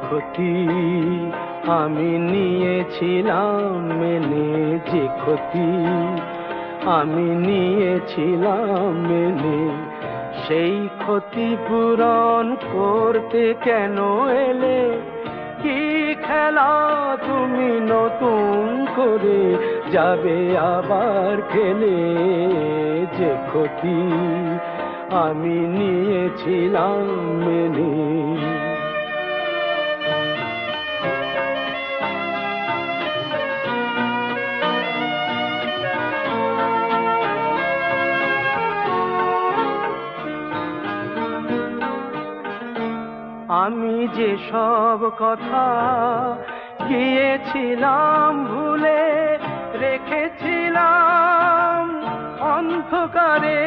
ক্ষতি আমি নিয়েছিলাম মেনে, যে ক্ষতি আমি নিয়েছিলাম মেনে, সেই ক্ষতি পূরণ করতে কেন এলে? কি খেলা তুমি নতুন করে যাবে আবার খেলে? যে ক্ষতি আমি নিয়েছিলাম মেনে। আমি যে সব কথা গিয়েছিলাম ভুলে, রেখেছিলাম অন্ধকারে